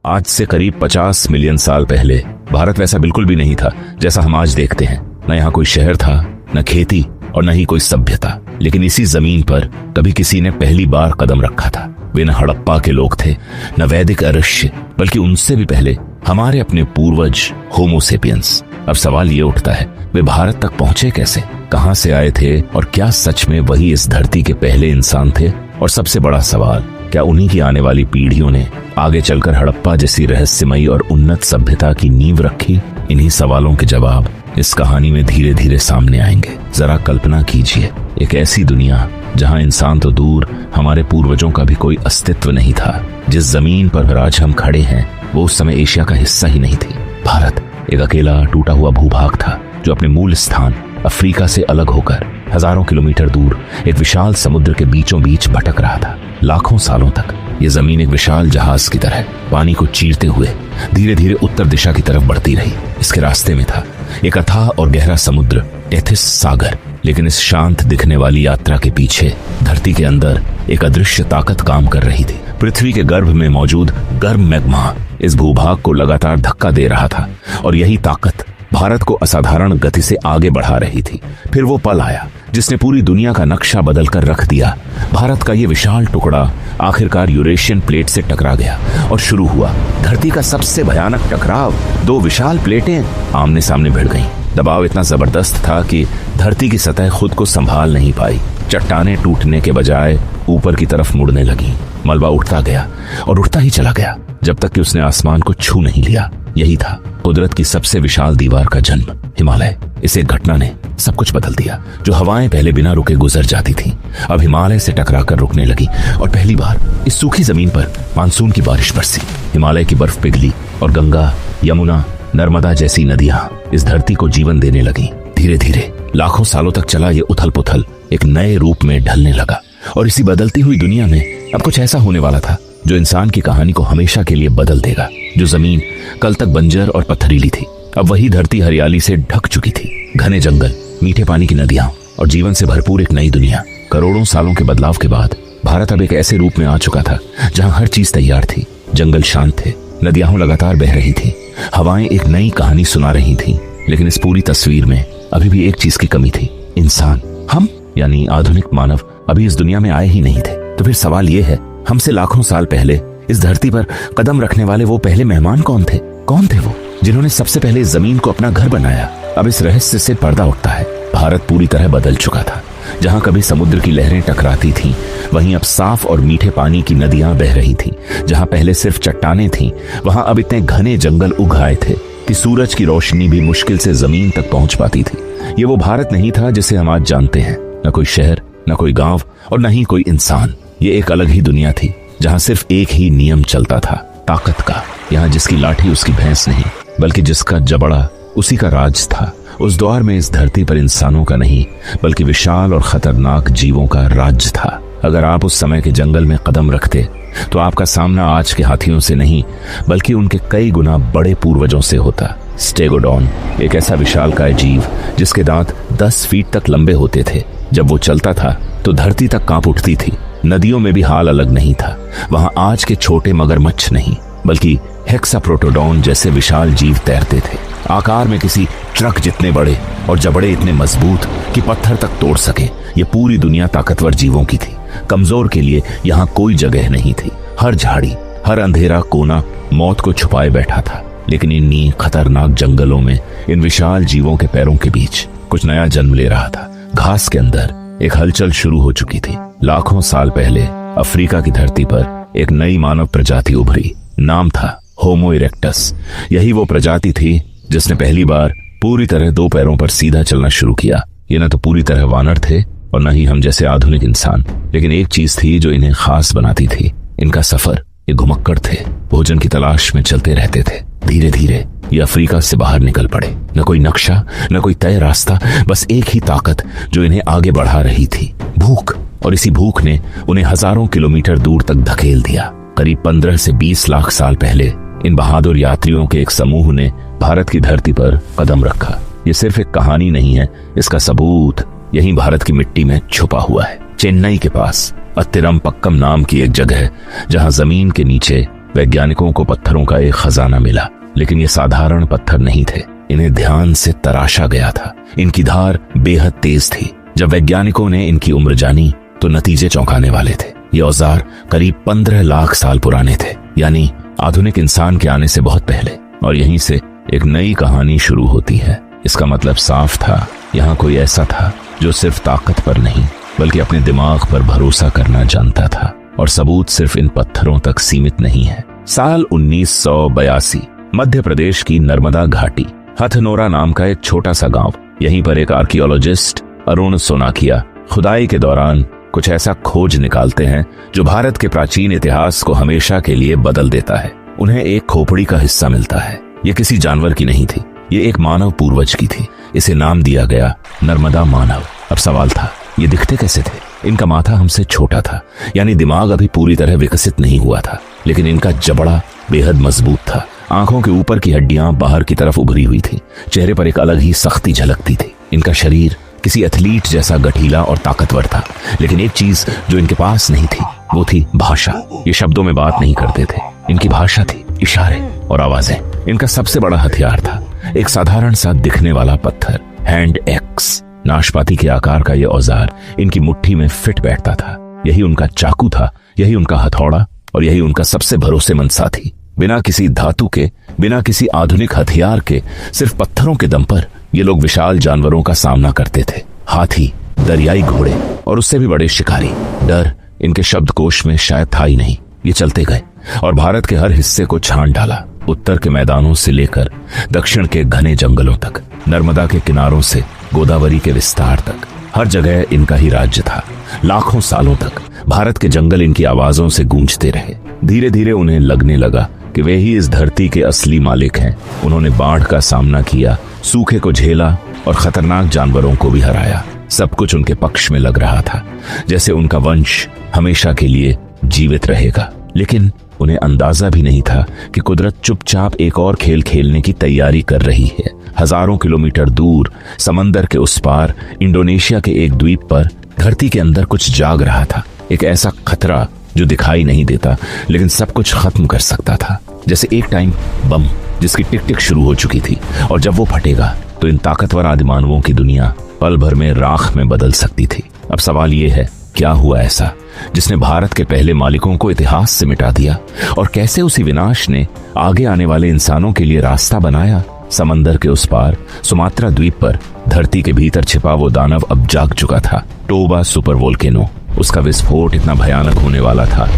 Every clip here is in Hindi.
आज से करीब 50 मिलियन साल पहले भारत वैसा बिल्कुल भी नहीं था जैसा हम आज देखते हैं। न यहाँ कोई शहर था, न खेती और न ही कोई सभ्यता। लेकिन इसी जमीन पर कभी किसी ने पहली बार कदम रखा था। वे न हड़प्पा के लोग थे, न वैदिक अरष्य, बल्कि उनसे भी पहले हमारे अपने पूर्वज होमो सेपियंस। अब सवाल ये उठता है, वे भारत तक पहुंचे कैसे, कहां से आए थे और क्या सच में वही इस धरती के पहले इंसान थे? और सबसे बड़ा सवाल, क्या उन्हीं की आने वाली पीढ़ियों ने आगे चलकर हड़प्पा जैसी रहस्यमयी और उन्नत सभ्यता की नींव रखी? इन्हीं सवालों के जवाब इस कहानी में धीरे धीरे सामने आएंगे। जरा कल्पना कीजिए, एक ऐसी दुनिया जहां इंसान तो दूर, हमारे पूर्वजों का भी कोई अस्तित्व नहीं था। जिस जमीन पर आज हम खड़े हैं वो उस समय एशिया का हिस्सा ही नहीं थी। भारत एक अकेला टूटा हुआ भूभाग था जो अपने मूल स्थान अफ्रीका से अलग होकर हजारों किलोमीटर दूर एक विशाल समुद्र के बीचों बीच भटक रहा था। लाखों सालों तक ये जमीन एक विशाल जहाज की तरह पानी को चीरते हुए धीरे धीरे उत्तर दिशा की तरफ बढ़ती रही। इसके रास्ते में था एक अथाह और गहरा समुद्र, टेथिस सागर। लेकिन इस शांत दिखने वाली यात्रा के पीछे धरती के अंदर एक अदृश्य ताकत काम कर रही थी। पृथ्वी के गर्भ में मौजूद गर्म मैग्मा इस भूभाग को लगातार धक्का दे रहा था और यही ताकत भारत को असाधारण गति से आगे बढ़ा रही थी। फिर वो पल आया जिसने पूरी दुनिया का नक्शा बदल कर रख दिया। भारत का ये विशाल टुकड़ा आखिरकार यूरेशियन प्लेट से टकरा गया और शुरू हुआ धरती का सबसे भयानक टकराव। दो विशाल प्लेटें आमने सामने भिड़ गईं। दबाव इतना जबरदस्त था कि धरती की सतह खुद को संभाल नहीं पाई। चट्टानें टूटने के बजाय ऊपर की तरफ मुड़ने लगी। मलबा उठता गया और उठता ही चला गया जब तक कि उसने आसमान को छू नहीं लिया। यही था कुदरत की सबसे विशाल दीवार का जन्म, हिमालय। इस एक घटना ने सब कुछ बदल दिया। जो हवाएं पहले बिना रुके गुजर जाती थीं, अब हिमालय से टकराकर रुकने लगी और पहली बार इस सूखी जमीन पर मानसून की बारिश बरसी। हिमालय की बर्फ पिघली और गंगा, यमुना, नर्मदा जैसी नदियां इस धरती को जीवन देने लगी। धीरे धीरे लाखों सालों तक चला ये उथल पुथल एक नए रूप में ढलने लगा और इसी बदलती हुई दुनिया में अब कुछ ऐसा होने वाला था जो इंसान की कहानी को हमेशा के लिए बदल देगा। जो जमीन कल तक बंजर और पत्थरीली थी, अब वही धरती हरियाली से ढक चुकी थी। घने जंगल, मीठे पानी की नदियां और जीवन से भरपूर एक नई दुनिया। करोड़ों सालों के बदलाव के बाद भारत अब एक ऐसे रूप में आ चुका था जहां हर चीज तैयार थी। जंगल शांत थे, नदियां लगातार बह रही थी, हवाएं एक नई कहानी सुना रही थी। लेकिन इस पूरी तस्वीर में अभी भी एक चीज की कमी थी, इंसान। हम यानी आधुनिक मानव अभी इस दुनिया में आए ही नहीं थे। तो फिर सवाल ये है, हमसे लाखों साल पहले इस धरती पर कदम रखने वाले वो पहले मेहमान कौन थे? कौन थे वो जिन्होंने सबसे पहले इस जमीन को अपना घर बनाया? अब इस रहस्य से पर्दा उठता है। भारत पूरी तरह बदल चुका था। जहां कभी समुद्र की लहरें टकराती थीं, वहीं अब साफ और मीठे पानी की नदियां बह रही थीं। जहां पहले सिर्फ चट्टानें थीं, वहां अब इतने घने जंगल उग आए थे कि सूरज की रोशनी भी मुश्किल से जमीन तक पहुंच पाती थी। ये वो भारत नहीं था जिसे हम आज जानते हैं। न कोई शहर, न कोई गांव और न ही कोई इंसान। ये एक अलग ही दुनिया थी जहां सिर्फ एक ही नियम चलता था, ताकत का। यहाँ जिसकी लाठी उसकी भैंस नहीं, बल्कि जिसका जबड़ा उसी का राज था। उस दौर में इस धरती पर इंसानों का नहीं, बल्कि विशाल और खतरनाक जीवों का राज्य था। अगर आप उस समय के जंगल में कदम रखते तो आपका सामना आज के हाथियों से नहीं, बल्कि उनके कई गुना बड़े पूर्वजों से होता। स्टेगोडॉन एक ऐसा विशालकाय जीव जिसके दांत 10 फीट तक लंबे होते थे। जब वो चलता था तो धरती तक कांप उठती थी। नदियों में भी हाल अलग नहीं था। वहां आज के छोटे मगरमच्छ नहीं, बल्कि हेक्साप्रोटोडॉन जैसे विशाल जीव तैरते थे। आकार में किसी ट्रक जितने बड़े और जबड़े इतने मजबूत कि पत्थर तक तोड़ सके। ये पूरी दुनिया ताकतवर जीवों की थी। कमजोर के लिए यहाँ कोई जगह नहीं थी। हर झाड़ी, हर अंधेरा कोना मौत को छुपाए बैठा था। लेकिन इन्हीं खतरनाक जंगलों में, इन विशाल जीवों के पैरों के बीच कुछ नया जन्म ले रहा था। घास के अंदर एक हलचल शुरू हो चुकी थी। लाखों साल पहले अफ्रीका की धरती पर एक नई मानव प्रजाति उभरी। नाम था होमो इरेक्टस। यही वो प्रजाति थी जिसने पहली बार पूरी तरह दो पैरों पर सीधा चलना शुरू किया। ये न तो पूरी तरह वानर थे और न ही हम जैसे आधुनिक इंसान, लेकिन एक चीज थी जो इन्हें खास बनाती थी, इनका सफर। ये घुमक्कड़ थे, भोजन की तलाश में चलते रहते थे। धीरे धीरे ये अफ्रीका से बाहर निकल पड़े। न कोई नक्शा, न कोई तय रास्ता, बस एक ही ताकत जो इन्हें आगे बढ़ा रही थी, भूख। और इसी भूख ने उन्हें हजारों किलोमीटर दूर तक धकेल दिया। करीब 15 से 20 लाख साल पहले इन बहादुर यात्रियों के एक समूह ने भारत की धरती पर कदम रखा। ये सिर्फ एक कहानी नहीं है, इसका सबूत यहीं भारत की मिट्टी में छुपा हुआ है। चेन्नई के पास अत्तिरम पक्कम नाम की एक जगह, जहां जमीन के नीचे वैज्ञानिकों को पत्थरों का एक खजाना मिला, लेकिन ये साधारण पत्थर नहीं थे। इन्हें ध्यान से तराशा गया था। इनकी धार बेहद तेज थी। जब वैज्ञानिकों ने इनकी उम्र जानी तो नतीजे चौंकाने वाले थे। ये औजार करीब 15 लाख साल पुराने थे, यानी आधुनिक इंसान के आने से बहुत पहले। और यहीं से एक नई कहानी शुरू होती है। इसका मतलब साफ था, यहाँ कोई ऐसा था जो सिर्फ ताकत पर नहीं बल्कि अपने दिमाग पर भरोसा करना जानता था। और सबूत सिर्फ इन पत्थरों तक सीमित नहीं है। साल 1982, मध्य प्रदेश की नर्मदा घाटी, हथनोरा नाम का एक छोटा सा गांव। यहीं पर एक आर्कियोलॉजिस्ट अरुण सोनाकिया खुदाई के दौरान कुछ ऐसा खोज निकालते हैं जो भारत के प्राचीन इतिहास को हमेशा के लिए बदल देता है। उन्हें एक खोपड़ी का हिस्सा मिलता है। ये किसी जानवर की नहीं थी, ये एक मानव पूर्वज की थी। इसे नाम दिया गया नर्मदा मानव। अब सवाल था, ये दिखते कैसे थे? इनका माथा हमसे छोटा था, यानी दिमाग अभी पूरी तरह विकसित नहीं हुआ था, लेकिन इनका जबड़ा बेहद मजबूत था। आंखों के ऊपर की हड्डियां बाहर की तरफ उभरी हुई थी। चेहरे पर एक अलग ही सख्ती झलकती थी। इनका शरीर किसी एथलीट जैसा गठीला और ताकतवर था, लेकिन एक चीज जो इनके पास नहीं थी वो थी भाषा। ये शब्दों में बात नहीं करते थे, इनकी भाषा थी इशारे और आवाजें। इनका सबसे बड़ा हथियार था एक साधारण सा दिखने वाला पत्थर, हैंड एक्स। नाशपाती के आकार का यह औजार इनकी मुट्ठी में फिट बैठता था। यही उनका चाकू था, यही उनका हथौड़ा और यही उनका सबसे भरोसेमंद साथी। बिना किसी धातु के, बिना किसी आधुनिक हथियार के, सिर्फ पत्थरों के दम पर ये लोग विशाल जानवरों का सामना करते थे। हाथी, दरियाई घोड़े और उससे भी बड़े शिकारी। डर इनके शब्दकोश में शायद था ही नहीं। ये चलते गए और भारत के हर हिस्से को छान डाला। उत्तर के मैदानों से लेकर दक्षिण के घने जंगलों तक, नर्मदा के किनारों से गोदावरी के विस्तार तक, हर जगह इनका ही राज्य था। लाखों सालों तक भारत के जंगल इनकी आवाजों से गूंजते रहे। धीरे धीरे उन्हें लगने लगा कि वे ही इस धरती के असली मालिक हैं। उन्होंने बाढ़ का सामना किया, सूखे को झेला और खतरनाक जानवरों को भी हराया। सब कुछ उनके पक्ष में लग रहा था, जैसे उनका वंश हमेशा के लिए जीवित रहेगा। लेकिन उन्हें अंदाजा भी नहीं था कि कुदरत चुपचाप एक और खेल खेलने की तैयारी कर रही है। हजारों किलोमीटर दूर, समंदर के उस पार, इंडोनेशिया के एक द्वीप पर, धरती के अंदर कुछ जाग रहा था। एक ऐसा खतरा जो दिखाई नहीं देता लेकिन सब कुछ खत्म कर सकता था। जैसे एक टाइम बम जिसकी टिक टिक शुरू हो चुकी थी और जब वो फटेगा तो इन ताकतवर आदिमानवों की दुनिया पल भर में राख में बदल सकती थी। अब सवाल ये है, क्या हुआ ऐसा जिसने भारत के पहले मालिकों को इतिहास से मिटा दिया? और कैसे उसी विनाश ने आगे आने वाले इंसानों के लिए रास्ता बनाया? समंदर के उस पार, सुमात्रा द्वीप पर, धरती के भीतर छिपा वो दानव अब जाग चुका था। Toba super volcano. उसका विस्फोट इतना भयानक होने वाला था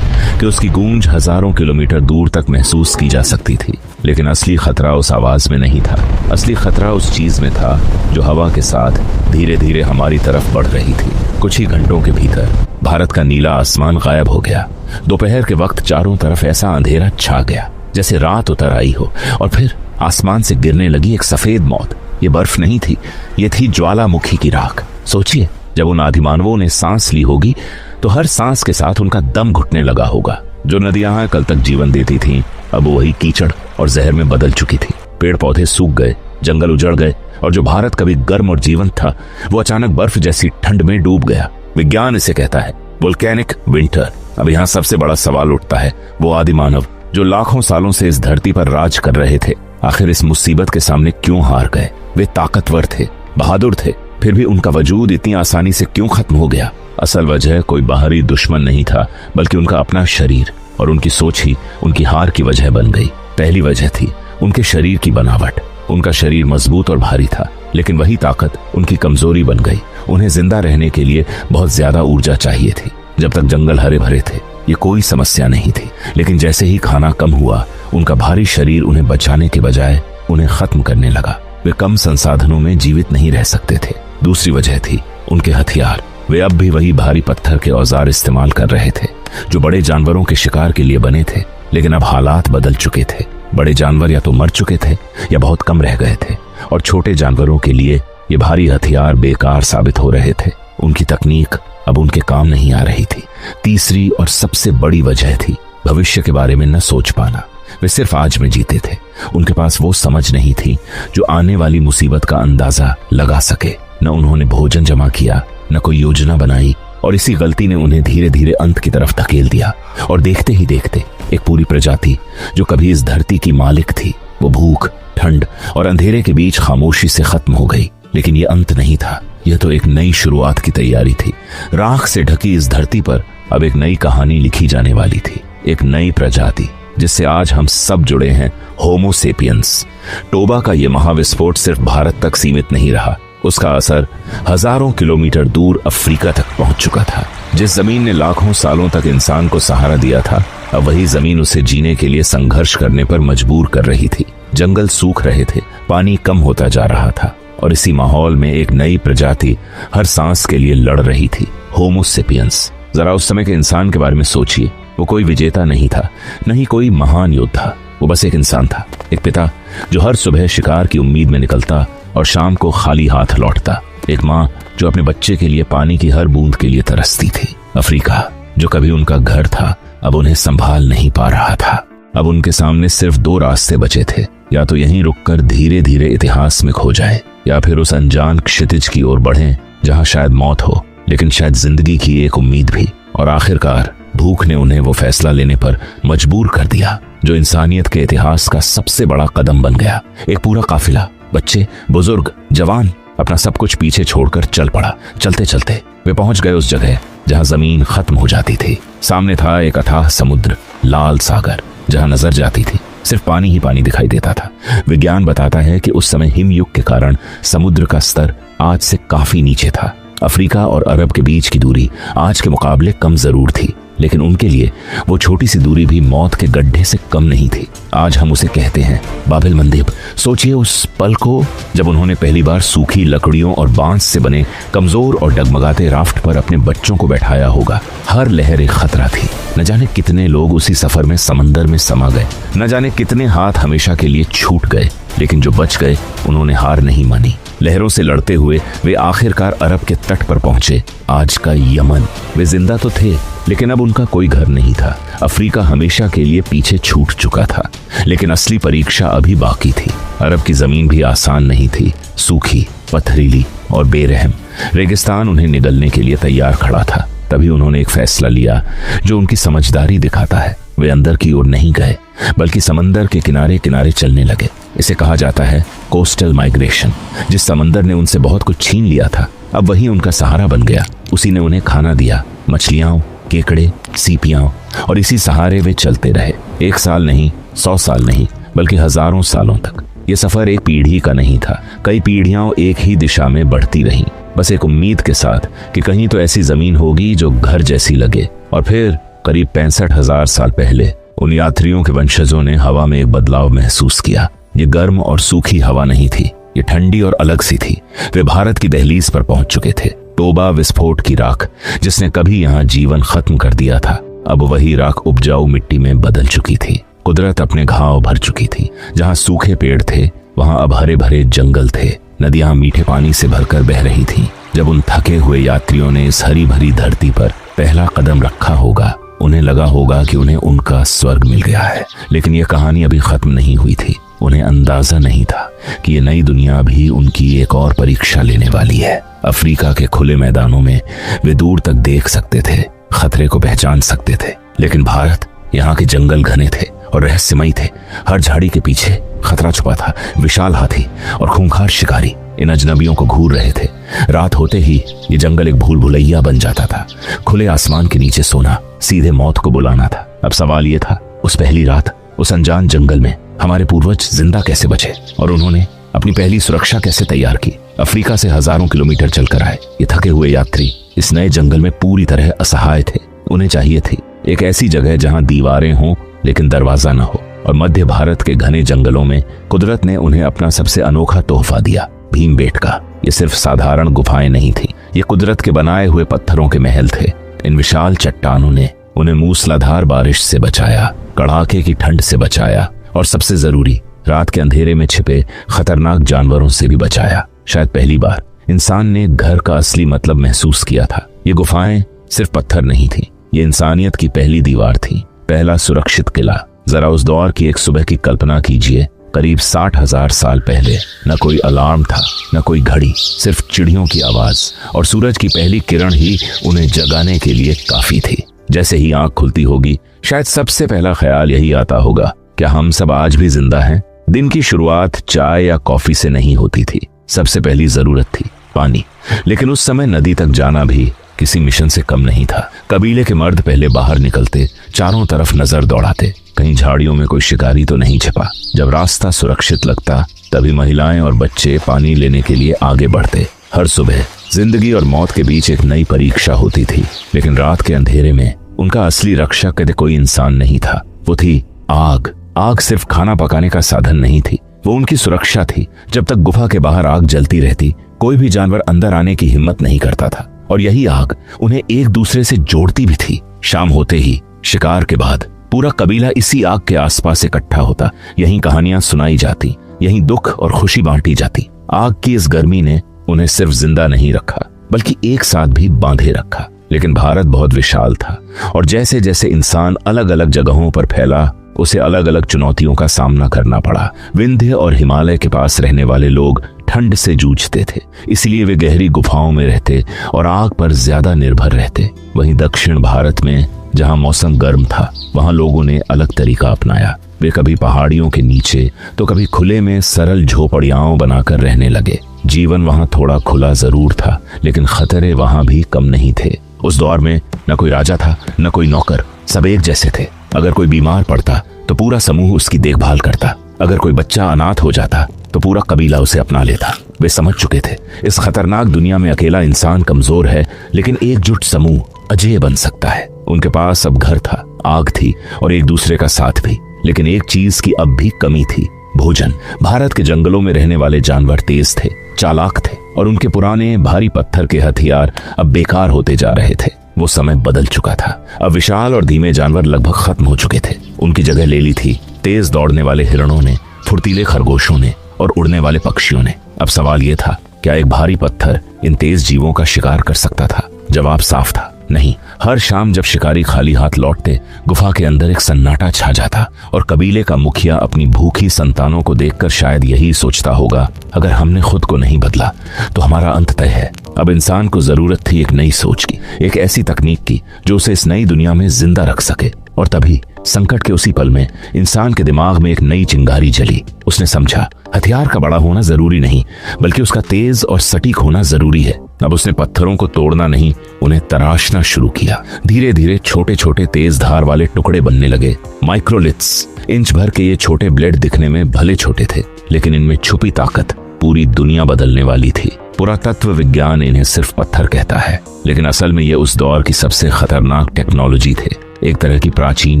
कि उसकी गूंज हजारों किलोमीटर दूर तक महसूस की जा सकती थी। लेकिन असली खतरा उस आवाज में नहीं था। असली खतरा उस चीज में था जो हवा के साथ धीरे धीरे हमारी तरफ बढ़ रही थी। कुछ ही घंटों के भीतर भारत का नीला आसमान गायब हो गया। दोपहर के वक्त चारों तरफ ऐसा अंधेरा छा गया जैसे रात उतर आई हो। और फिर आसमान से गिरने लगी एक सफेद मौत। ये बर्फ नहीं थी, ये थी ज्वालामुखी की राख। सोचिए, जब उन आदिमानवों ने सांस ली होगी तो हर सांस के साथ उनका दम घुटने लगा होगा। जो नदियां कल तक जीवन देती थीं, अब वही कीचड़ और जहर में बदल चुकी थी। पेड़ पौधे सूख गए, जंगल उजड़ गए और जो भारत कभी गर्म और जीवंत था वो अचानक बर्फ जैसी ठंड में डूब गया। विज्ञान इसे कहता है वोल्केनिक विंटर। अब यहाँ सबसे बड़ा सवाल उठता है, वो आदिमानव जो लाखों सालों से इस धरती पर राज कर रहे थे, आखिर इस मुसीबत के सामने क्यों हार गए? वे ताकतवर थे, बहादुर थे, फिर भी उनका वजूद इतनी आसानी से क्यों खत्म हो गया? असल वजह कोई बाहरी दुश्मन नहीं था, बल्कि उनका अपना शरीर और उनकी सोच ही उनकी हार की वजह बन गई। पहली वजह थी उनके शरीर की बनावट। उनका शरीर मजबूत और भारी था, लेकिन वही ताकत उनकी कमजोरी बन गई। उन्हें जिंदा रहने के लिए बहुत ज्यादा ऊर्जा चाहिए थी। जब तक जंगल हरे भरे थे ये कोई समस्या नहीं थी, लेकिन जैसे ही खाना कम हुआ उनका भारी शरीर उन्हें बचाने के बजाय उन्हें खत्म करने लगा। वे कम संसाधनों में जीवित नहीं रह सकते थे। दूसरी वजह थी उनके हथियार। वे अब भी वही भारी पत्थर के औजार इस्तेमाल कर रहे थे जो बड़े जानवरों के शिकार के लिए बने थे। लेकिन अब हालात बदल चुके थे। बड़े जानवर या तो मर चुके थे या बहुत कम रह गए थे और छोटे जानवरों के लिए ये भारी हथियार बेकार साबित हो रहे थे। उनकी तकनीक अब उनके काम नहीं आ रही थी। तीसरी और सबसे बड़ी वजह थी भविष्य के बारे में न सोच पाना। वे सिर्फ आज में जीते थे। उनके पास वो समझ नहीं थी जो आने वाली मुसीबत का अंदाजा लगा सके। न उन्होंने भोजन जमा किया, न कोई योजना बनाई, और इसी गलती ने उन्हें धीरे धीरे अंत की तरफ धकेल दिया। और देखते ही देखते एक पूरी प्रजाति जो कभी इस धरती की मालिक थी, वो भूख, ठंड और अंधेरे के बीच खामोशी से खत्म हो गई। लेकिन ये अंत नहीं था, यह तो एक नई शुरुआत की तैयारी थी। राख से ढकी इस धरती पर अब एक नई कहानी लिखी जाने वाली थी, एक नई प्रजाति जिससे आज हम सब जुड़े हैं, होमो सेपियंस। टोबा का यह महाविस्फोट सिर्फ भारत तक सीमित नहीं रहा, उसका असर हजारों किलोमीटर दूर अफ्रीका तक पहुंच चुका था। जिस जमीन ने लाखों सालों तक इंसान को सहारा दिया था, अब वही जमीन उसे जीने के लिए संघर्ष करने पर मजबूर कर रही थी। जंगल सूख रहे थे, पानी कम होता जा रहा था और इसी माहौल में एक नई प्रजाति हर सांस के लिए लड़ रही थी, होमो सेपियंस। जरा उस समय के इंसान के बारे में सोचिए। वो कोई विजेता नहीं था, नहीं कोई महान योद्धा, वो बस एक इंसान था, एक पिता जो हर सुबह शिकार की उम्मीद में निकलता और शाम को खाली हाथ लौटता, एक माँ जो अपने बच्चे के लिए पानी की हर बूंद के लिए तरसती थी। अफ्रीका जो कभी उनका घर था, अब उन्हें संभाल नहीं पा रहा था। अब उनके सामने सिर्फ दो रास्ते बचे थे, या तो यहीं रुककर धीरे धीरे इतिहास में खो जाए, या फिर उस अनजान क्षितिज की ओर बढ़ें जहां शायद मौत हो, लेकिन शायद जिंदगी की एक उम्मीद भी। और आखिरकार भूख ने उन्हें वो फैसला लेने पर मजबूर कर दिया जो इंसानियत के इतिहास का सबसे बड़ा कदम बन गया। एक पूरा काफिला, बच्चे, बुजुर्ग, जवान, अपना सब कुछ पीछे छोड़कर चल पड़ा। चलते चलते वे पहुंच गए उस जगह जहां जमीन खत्म हो जाती थी। सामने था एक अथाह समुद्र, लाल सागर, जहां नजर जाती थी सिर्फ पानी ही पानी दिखाई देता था। विज्ञान बताता है कि उस समय हिमयुग के कारण समुद्र का स्तर आज से काफी नीचे था। अफ्रीका और अरब के बीच की दूरी आज के मुकाबले कम जरूर थी, लेकिन उनके लिए वो छोटी सी दूरी भी मौत के गड्ढे से कम नहीं थी। आज हम उसे कहते हैं बाबिल मंदिब। सोचिए उस पल को जब उन्होंने पहली बार सूखी लकड़ियों और बांस से बने कमजोर और डगमगाते राफ्ट पर अपने बच्चों को बैठाया होगा। हर लहर एक खतरा थी। न जाने कितने लोग उसी सफर में समंदर में समा गए, न जाने कितने हाथ हमेशा के लिए छूट गए, लेकिन जो बच गए उन्होंने हार नहीं मानी। लहरों से लड़ते हुए वे आखिरकार अरब के तट पर पहुंचे, आज का यमन। वे जिंदा तो थे, लेकिन अब उनका कोई घर नहीं था। अफ्रीका हमेशा के लिए पीछे छूट चुका था, लेकिन असली परीक्षा अभी बाकी थी। अरब की जमीन भी आसान नहीं थी, सूखी, पथरीली और बेरहम। रेगिस्तान उन्हें निगलने के लिए तैयार खड़ा था। तभी उन्होंने एक फैसला लिया जो उनकी समझदारी दिखाता है। वे अंदर की ओर नहीं गए, बल्कि समंदर के किनारे किनारे चलने लगे। इसे कहा जाता है कोस्टल माइग्रेशन। जिस समंदर ने उनसे बहुत कुछ छीन लिया था, अब वही उनका सहारा बन गया। उसी ने उन्हें खाना दिया, मछलियां, केकड़े, सीपियां, और इसी सहारे वे चलते रहे। 1 साल नहीं, 100 साल नहीं, बल्कि हजारों सालों तक। ये सफर एक पीढ़ी का नहीं था, कई पीढ़ियां एक ही दिशा में बढ़ती रहीं, बस एक उम्मीद के साथ कि कहीं तो ऐसी जमीन होगी जो घर जैसी लगे। और फिर करीब 65,000 साल पहले उन यात्रियों के वंशजों ने हवा में एक बदलाव महसूस किया। ये गर्म और सूखी हवा नहीं थी, ये ठंडी और अलग सी थी। वे भारत की दहलीज पर पहुंच चुके थे। टोबा विस्फोट की राख, जिसने कभी यहाँ जीवन खत्म कर दिया था, अब वही राख उपजाऊ मिट्टी में बदल चुकी थी। कुदरत अपने घाव भर चुकी थी। जहाँ सूखे पेड़ थे, वहाँ अब हरे भरे जंगल थे। नदियां मीठे पानी से भरकर बह रही थीं। जब उन थके हुए यात्रियों ने इस हरी भरी धरती पर पहला कदम रखा होगा, उन्हें लगा होगा कि उन्हें उनका स्वर्ग मिल गया है। लेकिन यह कहानी अभी खत्म नहीं हुई थी। उन्हें अंदाजा नहीं था कि ये नई दुनिया भी उनकी एक और परीक्षा लेने वाली है। अफ्रीका के खुले मैदानों में वे दूर तक देख सकते थे, खतरे को पहचान सकते थे, लेकिन भारत, यहाँ के जंगल घने थे और रहस्यमयी थे। हर झाड़ी के पीछे खतरा छुपा था। विशाल हाथी और खूंखार शिकारी इन अजनबियों को घूर रहे थे। रात होते ही ये जंगल एक भूल भुलैया बन जाता था। खुले आसमान के नीचे सोना सीधे मौत को बुलाना था। अब सवाल ये था, उस पहली रात, उस अनजान जंगल में हमारे पूर्वज जिंदा कैसे बचे और उन्होंने अपनी पहली सुरक्षा कैसे तैयार की। अफ्रीका से हजारों किलोमीटर चलकर आए ये थके हुए यात्री इस नए जंगल में पूरी तरह असहाय थे। उन्हें चाहिए थी एक ऐसी जगह जहां दीवारें हों लेकिन दरवाजा न हो। और मध्य भारत के घने जंगलों में कुदरत ने उन्हें अपना सबसे अनोखा तोहफा दिया, भीमबेटका। ये सिर्फ साधारण गुफाएं नहीं थी, ये कुदरत के बनाए हुए पत्थरों के महल थे। इन विशाल चट्टानों ने उन्हें मूसलाधार बारिश से बचाया, कड़ाके की ठंड से बचाया, और सबसे जरूरी, रात के अंधेरे में छिपे खतरनाक जानवरों से भी बचाया। शायद पहली बार इंसान ने घर का असली मतलब महसूस किया था। ये गुफाएं सिर्फ पत्थर नहीं थी, ये इंसानियत की पहली दीवार थी, पहला सुरक्षित किला। जरा उस दौर की एक सुबह की कल्पना कीजिए। करीब 60,000 साल पहले न कोई अलार्म था, न कोई घड़ी, सिर्फ चिड़ियों की आवाज और सूरज की पहली किरण ही उन्हें जगाने के लिए काफी थी। जैसे ही आंख खुलती होगी, शायद सबसे पहला ख्याल यही आता होगा, क्या हम सब आज भी जिंदा हैं? दिन की शुरुआत चाय या कॉफी से नहीं होती थी। सबसे पहली जरूरत थी पानी। लेकिन उस समय नदी तक जाना भी किसी मिशन से कम नहीं था। कबीले के मर्द पहले बाहर निकलते, चारों तरफ नजर दौड़ाते, कहीं झाड़ियों में कोई शिकारी तो नहीं छिपा। जब रास्ता सुरक्षित लगता तभी महिलाएं और बच्चे पानी लेने के लिए आगे बढ़ते। हर सुबह जिंदगी और मौत के बीच एक नई परीक्षा होती थी, लेकिन रात के अंधेरे में उनका असली रक्षक कभी कोई इंसान नहीं था, वो थी आग। आग सिर्फ खाना पकाने का साधन नहीं थी, वो उनकी सुरक्षा थी। जब तक गुफा के बाहर आग जलती रहती, कोई भी जानवर अंदर आने की हिम्मत नहीं करता था, और यही आग उन्हें एक दूसरे से जोड़ती भी थी। शाम होते ही शिकार के बाद पूरा कबीला इसी आग के आसपास इकट्ठा होता। यहीं कहानियां सुनाई जाती, यहीं दुख और खुशी बांटी जाती। आग की इस गर्मी ने उन्हें सिर्फ जिंदा नहीं रखा, बल्कि एक साथ भी बांधे रखा। लेकिन भारत बहुत विशाल था, और जैसे जैसे इंसान अलग अलग जगहों पर फैला, उसे अलग अलग चुनौतियों का सामना करना पड़ा। विंध्य और हिमालय के पास रहने वाले लोग ठंड से जूझते थे, इसलिए वे गहरी गुफाओं में रहते और आग पर ज्यादा निर्भर रहते। वहीं दक्षिण भारत में जहां मौसम गर्म था, वहां लोगों ने अलग तरीका अपनाया। वे कभी पहाड़ियों के नीचे तो कभी खुले में सरल झोपड़ियाओं बनाकर रहने लगे। जीवन वहां थोड़ा खुला जरूर था, लेकिन खतरे वहां भी कम नहीं थे। उस दौर में न कोई राजा था, न कोई नौकर, सब एक जैसे थे। अगर कोई बीमार पड़ता तो पूरा समूह उसकी देखभाल करता। अगर कोई बच्चा अनाथ हो जाता तो पूरा कबीला उसे अपना लेता। वे समझ चुके थे, इस खतरनाक दुनिया में अकेला इंसान कमजोर है, लेकिन एकजुट समूह अजेय बन सकता है। उनके पास अब घर था, आग थी और एक दूसरे का साथ भी। लेकिन एक चीज की अब भी कमी थी, भोजन। भारत के जंगलों में रहने वाले जानवर तेज थे, चालाक थे, और उनके पुराने भारी पत्थर के हथियार अब बेकार होते जा रहे थे। वो समय बदल चुका था। अब विशाल और धीमे जानवर लगभग खत्म हो चुके थे। उनकी जगह ले ली थी तेज दौड़ने वाले हिरणों ने, फुर्तीले खरगोशों ने और उड़ने वाले पक्षियों ने। अब सवाल ये था, क्या एक भारी पत्थर इन तेज जीवों का शिकार कर सकता था? जवाब साफ था, नहीं। हर शाम जब शिकारी खाली हाथ लौटते, गुफा के अंदर एक सन्नाटा छा जाता, और कबीले का मुखिया अपनी भूखी संतानों को देखकर शायद यही सोचता होगा, अगर हमने खुद को नहीं बदला तो हमारा अंत तय है। अब इंसान को जरूरत थी एक नई सोच की, एक ऐसी तकनीक की जो उसे इस नई दुनिया में जिंदा रख सके। और तभी संकट के उसी पल में इंसान के दिमाग में एक नई चिंगारी जली। उसने समझा, हथियार का बड़ा होना जरूरी नहीं, बल्कि उसका तेज और सटीक होना जरूरी है। अब उसने पत्थरों को तोड़ना नहीं, उन्हें तराशना शुरू किया। धीरे धीरे छोटे छोटे तेज धार वाले टुकड़े बनने लगे, माइक्रोलिथ्स। इंच भर के ये छोटे ब्लेड दिखने में भले छोटे थे, लेकिन इनमें छुपी ताकत पूरी दुनिया बदलने वाली थी। पुरातत्व विज्ञान इन्हें सिर्फ पत्थर कहता है, लेकिन असल में ये उस दौर की सबसे खतरनाक टेक्नोलॉजी थे, एक तरह की प्राचीन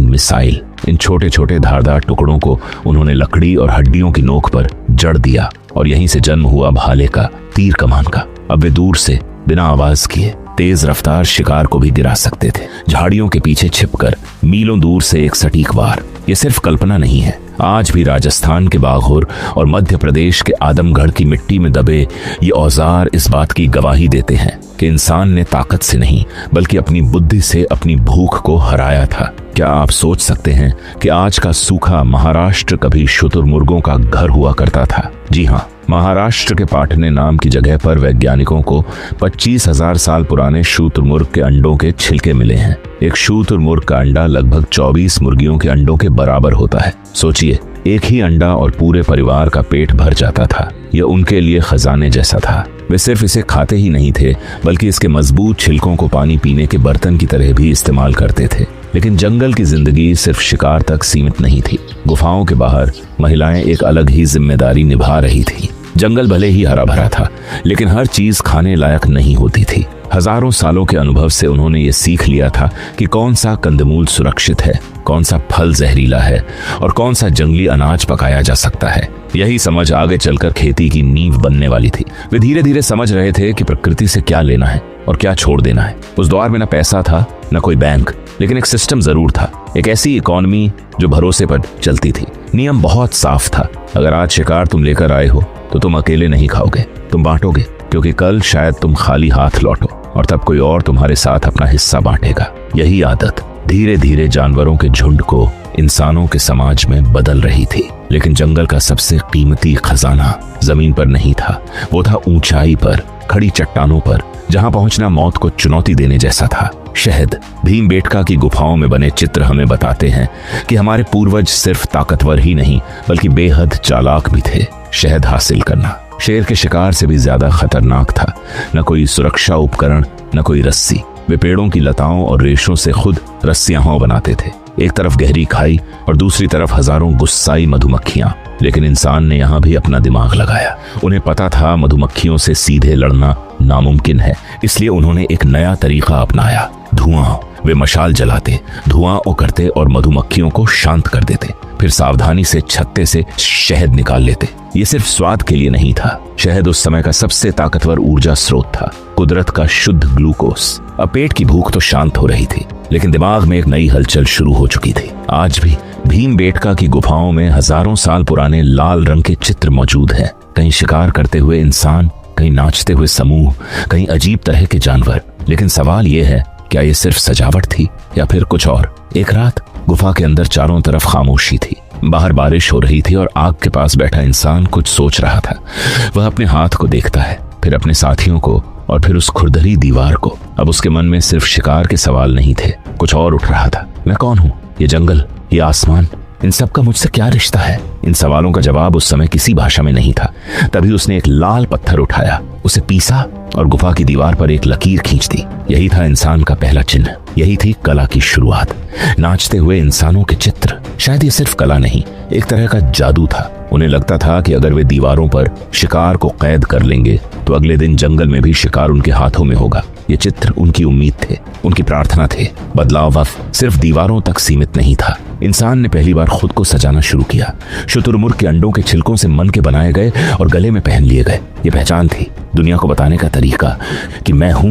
मिसाइल। इन छोटे छोटे धारदार टुकड़ों को उन्होंने लकड़ी और हड्डियों की नोक पर जड़ दिया, और यहीं से जन्म हुआ भाले का, तीर कमान का। अब वे दूर से बिना आवाज किए तेज रफ्तार शिकार को भी गिरा सकते थे, झाड़ियों के पीछे छिपकर मीलों दूर से एक सटीक वार। ये सिर्फ कल्पना नहीं है, आज भी राजस्थान के बाघोर और मध्य प्रदेश के आदमगढ़ की मिट्टी में दबे ये औजार इस बात की गवाही देते हैं कि इंसान ने ताकत से नहीं, बल्कि अपनी बुद्धि से अपनी भूख को हराया था। क्या आप सोच सकते हैं कि आज का सूखा महाराष्ट्र कभी शुतुरमुर्गों का घर हुआ करता था? जी हाँ, महाराष्ट्र के पाटने नाम की जगह पर वैज्ञानिकों को 25,000 साल पुराने शुतुरमुर्ग के अंडों के छिलके मिले हैं। एक शुतुरमुर्ग का अंडा लगभग 24 मुर्गियों के अंडों के बराबर होता है। सोचिए, एक ही अंडा और पूरे परिवार का पेट भर जाता था। यह उनके लिए खजाने जैसा था। वे सिर्फ इसे खाते ही नहीं थे, बल्कि इसके मजबूत छिलकों को पानी पीने के बर्तन की तरह भी इस्तेमाल करते थे। लेकिन जंगल की जिंदगी सिर्फ शिकार तक सीमित नहीं थी। गुफाओं के बाहर महिलाएं एक अलग ही जिम्मेदारी निभा रही थी। जंगल भले ही हरा भरा था, लेकिन हर चीज खाने लायक नहीं होती थी। हजारों सालों के अनुभव से उन्होंने ये सीख लिया था कि कौन सा कंदमूल सुरक्षित है, कौन सा फल जहरीला है और कौन सा जंगली अनाज पकाया जा सकता है। यही समझ आगे चलकर खेती की नींव बनने वाली थी। वे धीरे धीरे समझ रहे थे कि प्रकृति से क्या लेना है और क्या छोड़ देना है। उस दौर में न पैसा था, न कोई बैंक, लेकिन एक सिस्टम जरूर था, एक ऐसी इकोनॉमी जो भरोसे पर चलती थी। नियम बहुत साफ था, अगर आज शिकार तुम लेकर आए हो तो तुम अकेले नहीं खाओगे, तुम बांटोगे, क्योंकि कल शायद तुम खाली हाथ लौटो और तब कोई और तुम्हारे साथ अपना हिस्सा बांटेगा। यही आदत धीरे धीरे जानवरों के झुंड को इंसानों के समाज में बदल रही थी। लेकिन जंगल का सबसे कीमती खजाना जमीन पर नहीं था, वो था ऊंचाई पर। खड़ी चट्टानों पर, जहां पहुंचना मौत को चुनौती देने जैसा था। शहद। भीमबेटका की गुफाओं में बने चित्र हमें बताते हैं कि हमारे पूर्वज सिर्फ ताकतवर ही नहीं बल्कि बेहद चालाक भी थे। शहद हासिल करना शेर के शिकार से भी ज्यादा खतरनाक था। न कोई सुरक्षा उपकरण, न कोई रस्सी। वे पेड़ों की लताओं और रेशों से खुद रस्सियां बनाते थे। एक तरफ गहरी खाई और दूसरी तरफ हजारों गुस्साई मधुमक्खियां। लेकिन इंसान ने यहाँ भी अपना दिमाग लगाया। उन्हें पता था मधुमक्खियों से सीधे लड़ना नामुमकिन है, इसलिए उन्होंने एक नया तरीका अपनाया, धुआं। वे मशाल जलाते, धुआं करते और मधुमक्खियों को शांत कर देते। फिर सावधानी से छत्ते से शहद निकाल लेते। ये सिर्फ स्वाद के लिए नहीं था। शहद उस समय का सबसे ताकतवर ऊर्जा स्रोत था, कुदरत का शुद्ध ग्लूकोस। अब पेट की भूख तो शांत हो रही थी, लेकिन दिमाग में एक नई हलचल शुरू हो चुकी थी। आज भी भीमबेटका की गुफाओं में हजारों साल पुराने लाल रंग के चित्र मौजूद हैं। कहीं शिकार करते हुए इंसान, कहीं नाचते हुए समूह, कहीं अजीब तरह के जानवर। लेकिन सवाल यह है, क्या ये सिर्फ सजावट थी या फिर कुछ और? एक रात गुफा के अंदर चारों तरफ खामोशी थी। बाहर बारिश हो रही थी और आग के पास बैठा इंसान कुछ सोच रहा था। वह अपने हाथ को देखता है, फिर अपने साथियों को और फिर उस खुरदरी दीवार को। अब उसके मन में सिर्फ शिकार के सवाल नहीं थे, कुछ और उठ रहा था। मैं कौन हूँ? ये जंगल, ये आसमान, इन सब का मुझसे क्या रिश्ता है? इन सवालों का जवाब उस समय किसी भाषा में नहीं था। तभी उसने एक लाल पत्थर उठाया, उसे पीसा और गुफा की दीवार पर एक लकीर खींच दी। यही था इंसान का पहला चिन्ह, यही थी कला की शुरुआत। नाचते हुए इंसानों के चित्र। शायद ये सिर्फ कला नहीं, एक तरह का जादू था। उन्हें लगता था कि अगर वे दीवारों पर शिकार को कैद कर लेंगे तो अगले दिन जंगल में भी शिकार उनके हाथों में होगा। ये चित्र उनकी उम्मीद थे, उनकी प्रार्थना थे। बदलाव अब सिर्फ दीवारों तक सीमित नहीं था। इंसान ने पहली बार खुद को सजाना शुरू किया। शुतुरमुर्ग के अंडों के छिलकों से मन के बनाए गए और गले में पहन लिए गए। ये पहचान थी, दुनिया को बताने का तरीका कि मैं हूं,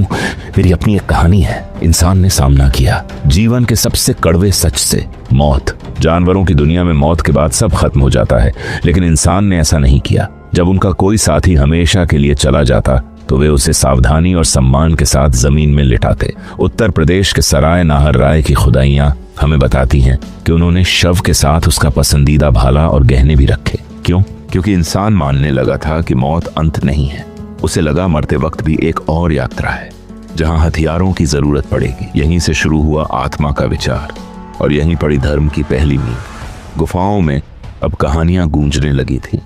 मेरी अपनी एक कहानी है। इंसान ने सामना किया जीवन के सबसे कड़वे सच से, मौत। जानवरों की दुनिया में मौत के बाद सब खत्म हो जाता है, लेकिन इंसान ने ऐसा नहीं किया। जब उनका कोई साथी हमेशा के लिए चला जाता तो वे उसे सावधानी और सम्मान के साथ जमीन में लिटाते। उत्तर प्रदेश के सराय नाहर राय की खुदाइयां हमें बताती हैं कि उन्होंने शव के साथ उसका पसंदीदा भाला और गहने भी रखे। क्यों? क्योंकि इंसान मानने लगा था कि मौत अंत नहीं है। उसे लगा मरते वक्त भी एक और यात्रा है, जहां हथियारों की जरूरत पड़ेगी। यहीं से शुरू हुआ आत्मा का विचार और यहीं पड़ी धर्म की पहली नींव। गुफाओं में अब कहानियां गूंजने लगी थी।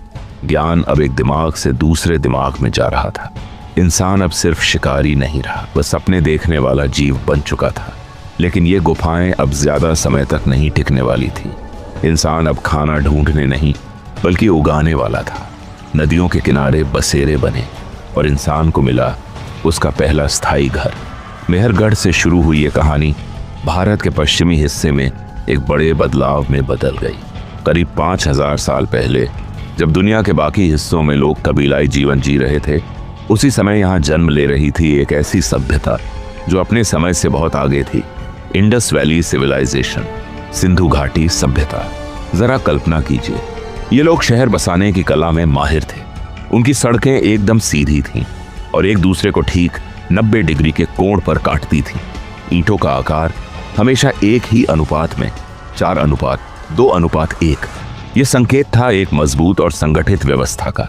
ज्ञान अब एक दिमाग से दूसरे दिमाग में जा रहा था। इंसान अब सिर्फ शिकारी नहीं रहा, वह सपने देखने वाला जीव बन चुका था। लेकिन ये गुफाएं अब ज्यादा समय तक नहीं टिकने वाली थी। इंसान अब खाना ढूंढने नहीं बल्कि उगाने वाला था। नदियों के किनारे बसेरे बने और इंसान को मिला उसका पहला स्थायी घर। मेहरगढ़ से शुरू हुई ये कहानी भारत के पश्चिमी हिस्से में एक बड़े बदलाव में बदल गई। करीब 5000 साल पहले, जब दुनिया के बाकी हिस्सों में लोग कबीलाई जीवन जी रहे थे, उसी समय यहाँ जन्म ले रही थी एक ऐसी सभ्यता जो अपने समय से बहुत आगे थी। इंडस वैली सिविलाइजेशन, सिंधु घाटी सभ्यता। जरा कल्पना कीजिए, ये लोग शहर बसाने की कला में माहिर थे। उनकी सड़कें एकदम सीधी थीं और एक दूसरे को ठीक 90 डिग्री के कोण पर काटती थीं। ईंटों का आकार हमेशा एक ही अनुपात में 4:2:1। यह संकेत था एक मजबूत और संगठित व्यवस्था का।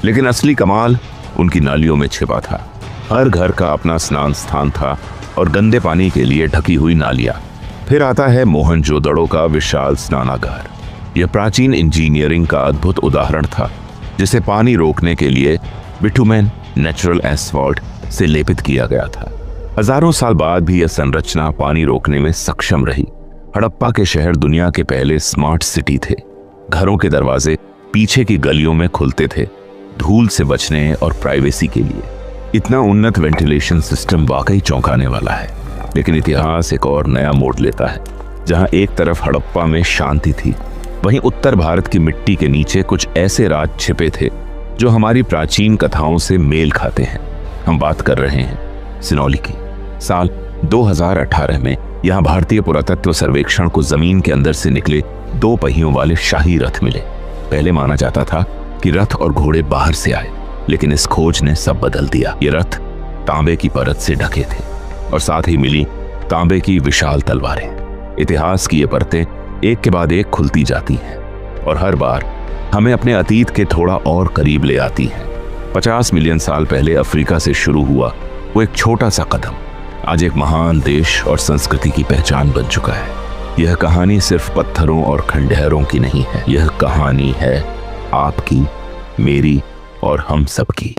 लेकिन असली कमाल उनकी नालियों में छिपा था। हर घर का अपना स्नान स्थान था और गंदे पानी के लिए ढकी हुई नालियां। फिर आता है मोहनजोदड़ो का विशाल स्नानागार। यह प्राचीन इंजीनियरिंग का अद्भुत उदाहरण था, जिसे पानी रोकने के लिए बिटुमेन, नेचुरल एस्फॉल्ट से लेपित किया गया था। हजारों साल बाद भी यह संरचना पानी रोकने में सक्षम रही। हड़प्पा के शहर दुनिया के पहले स्मार्ट सिटी थे। घरों के दरवाजे पीछे की गलियों में खुलते थे, धूल से बचने और प्राइवेसी के लिए। इतना उन्नत वेंटिलेशन सिस्टम वाकई चौंकाने वाला है। लेकिन इतिहास एक और नया मोड़ लेता है। जहां एक तरफ हड़प्पा में शांति थी, वहीं उत्तर भारत की मिट्टी के नीचे कुछ ऐसे राज छिपे थे जो हमारी प्राचीन कथाओं से मेल खाते हैं। हम बात कर रहे हैं सिनौली की। साल 2018 में यहाँ भारतीय पुरातत्व सर्वेक्षण को जमीन के अंदर से निकले 2 पहियों वाले शाही रथ मिले। पहले माना जाता था कि रथ और घोड़े बाहर से आए, लेकिन इस खोज ने सब बदल दिया। ये रथ तांबे की परत से ढके थे और साथ ही मिली तांबे की विशाल तलवारें। इतिहास की ये परतें एक के बाद एक खुलती जाती हैं और हर बार हमें अपने अतीत के थोड़ा और करीब ले आती हैं। 50 मिलियन साल पहले अफ्रीका से शुरू हुआ वो एक छोटा सा कदम आज एक महान देश और संस्कृति की पहचान बन चुका है। यह कहानी सिर्फ पत्थरों और खंडहरों की नहीं है, यह कहानी है आपकी, मेरी और हम सबकी।